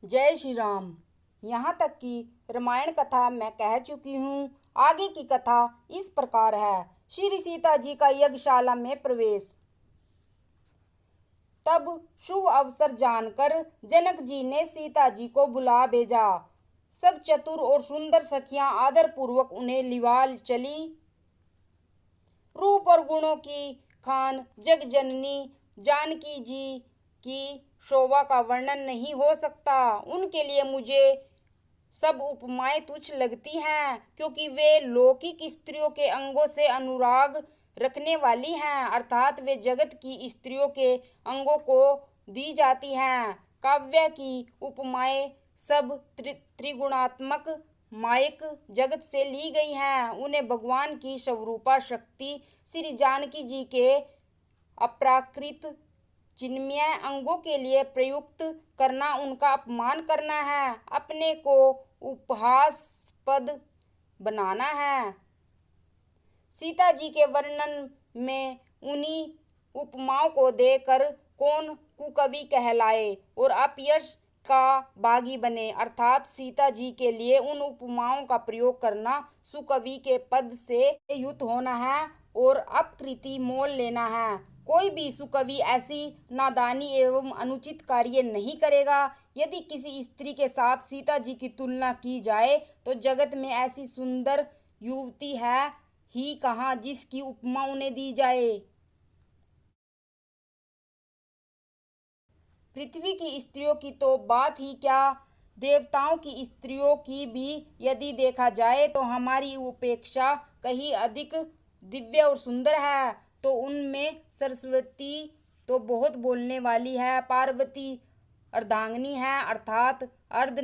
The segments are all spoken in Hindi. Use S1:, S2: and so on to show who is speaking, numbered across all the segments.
S1: जय श्री राम। यहाँ तक कि रामायण कथा मैं कह चुकी हूँ। आगे की कथा इस प्रकार है। श्री सीता जी का यज्ञशाला में प्रवेश। तब शुभ अवसर जानकर जनक जी ने सीता जी को बुला भेजा। सब चतुर और सुंदर सखियां आदर पूर्वक उन्हें लिवा चली। रूप और गुणों की खान जग जननी जानकी जी की शोभा का वर्णन नहीं हो सकता। उनके लिए मुझे सब उपमाएं तुच्छ लगती हैं, क्योंकि वे लौकिक स्त्रियों के अंगों से अनुराग रखने वाली हैं, अर्थात वे जगत की स्त्रियों के अंगों को दी जाती हैं। काव्य की उपमाएं सब त्रिगुणात्मक मायक जगत से ली गई हैं। उन्हें भगवान की स्वरूपा शक्ति श्री जानकी जी के अप्राकृत चिन्मय अंगों के लिए प्रयुक्त करना उनका अपमान करना है, अपने को उपहासास्पद बनाना है। सीता जी के वर्णन में उन्हीं उपमाओं को देकर कौन कुकवि कहलाए और अपयश का बागी बने, अर्थात सीता जी के लिए उन उपमाओं का प्रयोग करना सुकवि के पद से युक्त होना है और अपकृति मोल लेना है। कोई भी सुकवि ऐसी नादानी एवं अनुचित कार्य नहीं करेगा। यदि किसी स्त्री के साथ सीता जी की तुलना की जाए तो जगत में ऐसी सुंदर युवती है ही कहाँ जिसकी उपमा उन्हें दी जाए। पृथ्वी की स्त्रियों की तो बात ही क्या, देवताओं की स्त्रियों की भी यदि देखा जाए तो हमारी उपेक्षा कहीं अधिक दिव्य और सुंदर है। तो उनमें सरस्वती तो बहुत बोलने वाली है। पार्वती अर्धांगिनी है, अर्थात अर्ध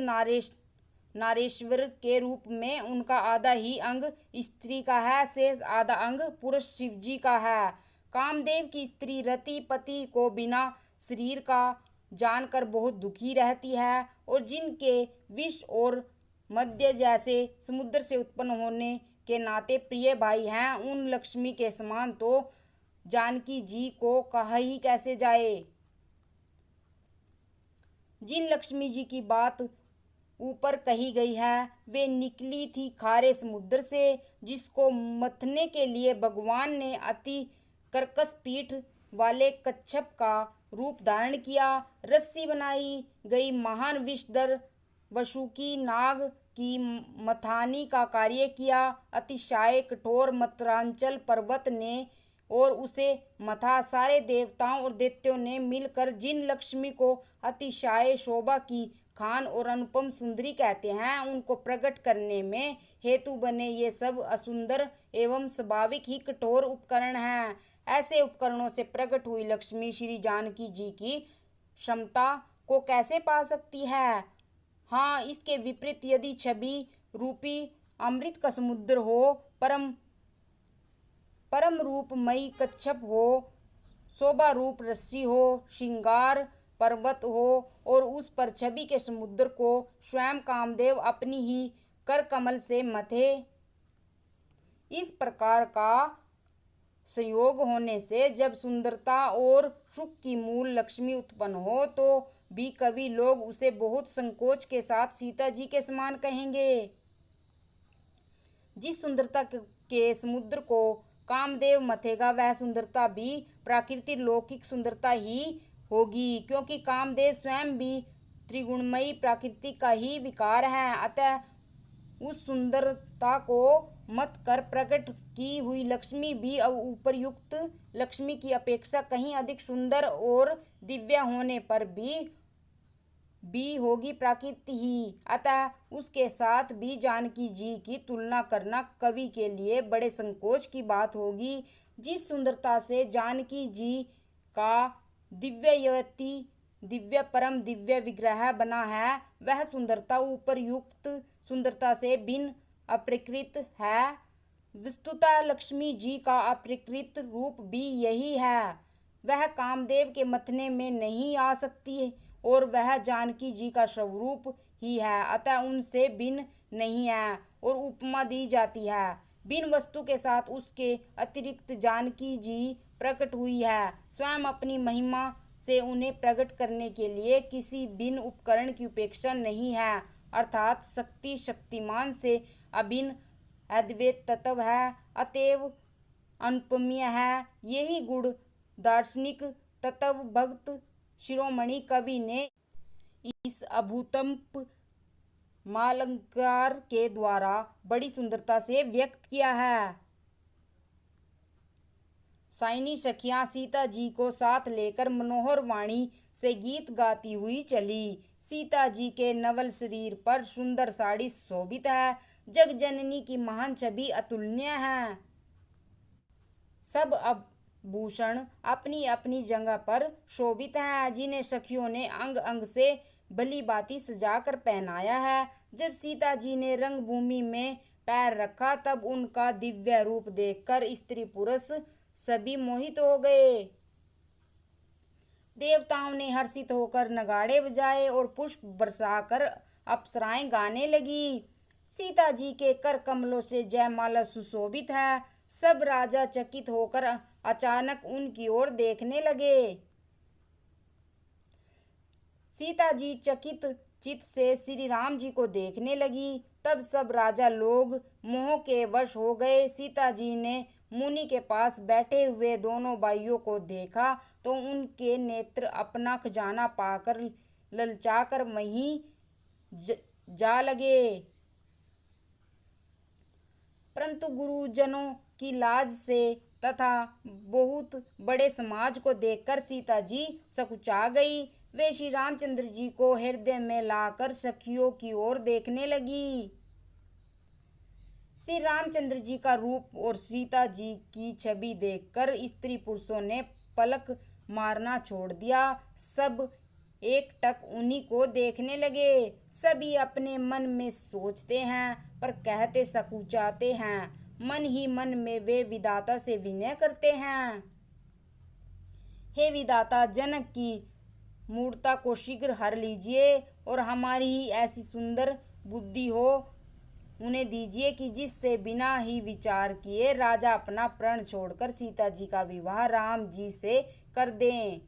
S1: नारेश्वर के रूप में उनका आधा ही अंग स्त्री का है, शेष आधा अंग पुरुष शिव जी का है। कामदेव की स्त्री रति पति को बिना शरीर का जानकर बहुत दुखी रहती है, और जिनके विष और मद्य जैसे समुद्र से उत्पन्न होने के नाते प्रिय भाई हैं, उन लक्ष्मी के समान तो जानकी जी को कहा ही कैसे जाए। जिन लक्ष्मी जी की बात ऊपर कही गई है वे निकली थी खारे समुद्र से, जिसको मथने के लिए भगवान ने अति कर्कश पीठ वाले कच्छप का रूप धारण किया। रस्सी बनाई गई महान विषधर वसुकी नाग की मथानी का कार्य किया। अतिशय कठोर मत्रांचल पर्वत ने और उसे मथा। सारे देवताओं और दैत्यों ने मिलकर जिन लक्ष्मी को अतिशय शोभा की खान और अनुपम सुंदरी कहते हैं, उनको प्रकट करने में हेतु बने ये सब असुंदर एवं स्वाभाविक ही कठोर उपकरण हैं। ऐसे उपकरणों से प्रकट हुई लक्ष्मी श्री जानकी जी की क्षमता को कैसे पा सकती है। हाँ, इसके विपरीत यदि छवि रूपी अमृत का समुद्र हो, परम रूपमयी कच्छप हो, शोभा रूप रस्सी हो, श्रृंगार पर्वत हो और उस पर छवि के समुद्र को स्वयं कामदेव अपनी ही कर कमल से मथे, इस प्रकार का संयोग होने से जब सुंदरता और सुख की मूल लक्ष्मी उत्पन्न हो तो भी कवि लोग उसे बहुत संकोच के साथ सीता जी के समान कहेंगे। जिस सुंदरता के समुद्र को कामदेव मथेगा वह सुंदरता भी प्राकृतिक लौकिक सुंदरता ही होगी, क्योंकि कामदेव स्वयं भी त्रिगुणमयी प्रकृति का ही विकार है। अतः उस सुंदरता को मत कर प्रकट की हुई लक्ष्मी भी उपर्युक्त लक्ष्मी की अपेक्षा कहीं अधिक सुंदर और दिव्य होने पर भी होगी प्रकृति ही। अतः उसके साथ भी जानकी जी की तुलना करना कवि के लिए बड़े संकोच की बात होगी। जिस सुंदरता से जानकी जी का दिव्य परम दिव्य विग्रह बना है, वह सुंदरता उपर्युक्त सुंदरता से भिन्न अप्रकृत है। वस्तुतः लक्ष्मी जी का अप्रकृत रूप भी यही है। वह कामदेव के मथने में नहीं आ सकती और वह जानकी जी का स्वरूप ही है, अतः उनसे भिन्न नहीं है और उपमा दी जाती है। बिन वस्तु के साथ उसके अतिरिक्त जानकी जी प्रकट हुई है, स्वयं अपनी महिमा से उन्हें प्रकट करने के लिए किसी भिन्न उपकरण की उपेक्षा नहीं है, अर्थात शक्ति शक्तिमान से अभिन्न अद्वैत तत्व है, अतएव अनुपमीय है। यही गुण दार्शनिक तत्व भक्त शिरोमणि कवि ने इस अभूतपूर्व मालंकार के द्वारा बड़ी सुंदरता से व्यक्त किया है। साइनी सखियां सीता जी को साथ लेकर मनोहर वाणी से गीत गाती हुई चली। सीता जी के नवल शरीर पर सुंदर साड़ी शोभित है। जग जननी की महान छवि अतुलनीय है। सब आभूषण अपनी अपनी जगह पर शोभित हैं, जिन्हें सखियों ने अंग अंग से भली भांति सजाकर पहनाया है। जब सीता जी ने रंगभूमि में पैर रखा तब उनका दिव्य रूप देखकर स्त्री पुरुष सभी मोहित हो गए। देवताओं ने हर्षित होकर नगाड़े बजाए और पुष्प बरसाकर अप्सराएं गाने लगी। सीता जी के कर कमलों से जयमाला सुशोभित है। सब राजा चकित होकर अचानक उनकी ओर देखने लगे। सीता जी चकित चित्त से श्री राम जी को देखने लगी। तब सब राजा लोग मोह के वश हो गए। सीता जी ने मुनि के पास बैठे हुए दोनों भाइयों को देखा तो उनके नेत्र अपना खजाना पाकर ललचाकर वहीं जा लगे। परंतु गुरुजनों की लाज से तथा बहुत बड़े समाज को देखकर सीता जी सकुचा गई। वे श्री रामचंद्र जी को हृदय में लाकर सखियों की ओर देखने लगी। श्री रामचंद्र जी का रूप और सीता जी की छवि देखकर स्त्री पुरुषों ने पलक मारना छोड़ दिया। सब एक टक उन्हीं को देखने लगे। सभी अपने मन में सोचते हैं पर कहते सकुचाते हैं। मन ही मन में वे विधाता से विनय करते हैं, हे विधाता, जनक की मूर्ता को शीघ्र हर लीजिए और हमारी ही ऐसी सुंदर बुद्धि हो उन्हें दीजिए कि जिससे बिना ही विचार किए राजा अपना प्रण छोड़कर सीता जी का विवाह राम जी से कर दें।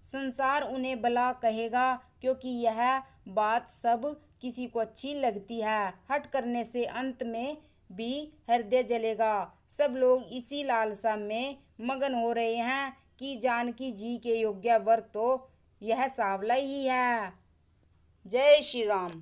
S1: संसार उन्हें भला कहेगा क्योंकि यह बात सब किसी को अच्छी लगती है। हट करने से अंत में भी हृदय जलेगा। सब लोग इसी लालसा में मगन हो रहे हैं कि जानकी जी के योग्य वर तो यह सांवला ही है। जय श्री राम।